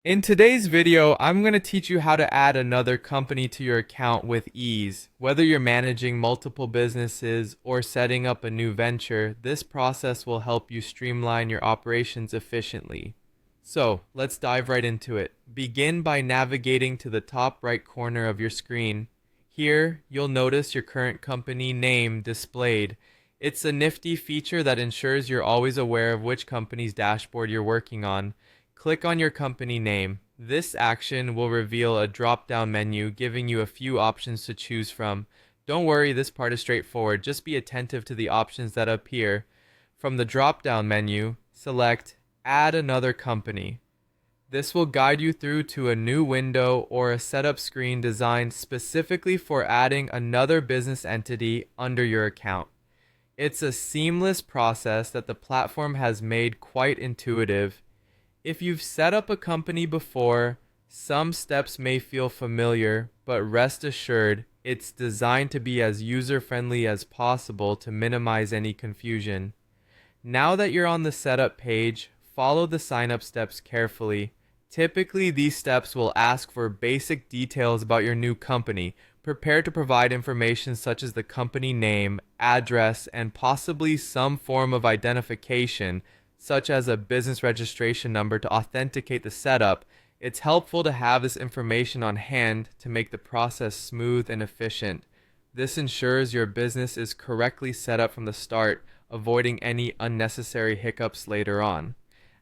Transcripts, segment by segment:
In today's video, I'm going to teach you how to add another company to your account with ease. Whether you're managing multiple businesses or setting up a new venture, this process will help you streamline your operations efficiently. So, let's dive right into it. Begin by navigating to the top right corner of your screen. Here, you'll notice your current company name displayed. It's a nifty feature that ensures you're always aware of which company's dashboard you're working on. Click on your company name. This action will reveal a drop-down menu giving you a few options to choose from. Don't worry, this part is straightforward. Just be attentive to the options that appear. From the drop-down menu, select Add Another Company. This will guide you through to a new window or a setup screen designed specifically for adding another business entity under your account. It's a seamless process that the platform has made quite intuitive. If you've set up a company before, some steps may feel familiar, but rest assured, it's designed to be as user-friendly as possible to minimize any confusion. Now that you're on the setup page, follow the sign-up steps carefully. Typically, these steps will ask for basic details about your new company. Prepare to provide information such as the company name, address, and possibly some form of identification such as a business registration number to authenticate the setup. It's helpful to have this information on hand to make the process smooth and efficient. This ensures your business is correctly set up from the start, avoiding any unnecessary hiccups later on.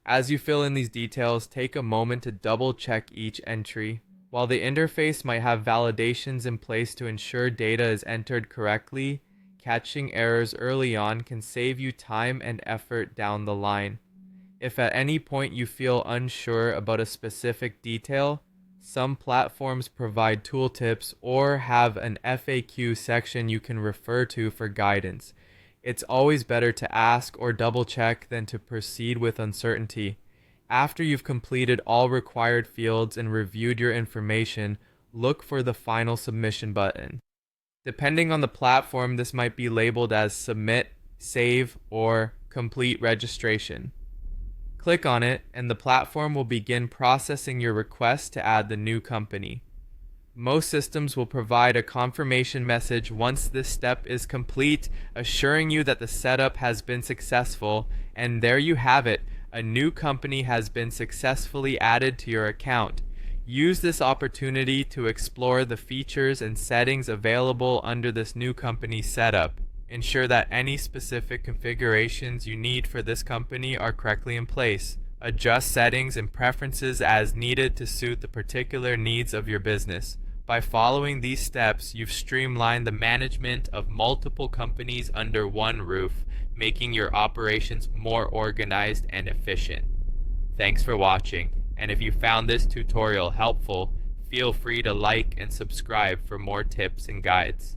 As you fill in these details, take a moment to double check each entry. While the interface might have validations in place to ensure data is entered correctly, catching errors early on can save you time and effort down the line. If at any point you feel unsure about a specific detail, some platforms provide tooltips or have an FAQ section you can refer to for guidance. It's always better to ask or double check than to proceed with uncertainty. After you've completed all required fields and reviewed your information, look for the final submission button. Depending on the platform, this might be labeled as Submit, Save, or Complete Registration. Click on it, and the platform will begin processing your request to add the new company. Most systems will provide a confirmation message once this step is complete, assuring you that the setup has been successful, and there you have it. A new company has been successfully added to your account. Use this opportunity to explore the features and settings available under this new company setup. Ensure that any specific configurations you need for this company are correctly in place. Adjust settings and preferences as needed to suit the particular needs of your business. By following these steps, you've streamlined the management of multiple companies under one roof, making your operations more organized and efficient. Thanks for watching, and if you found this tutorial helpful, feel free to like and subscribe for more tips and guides.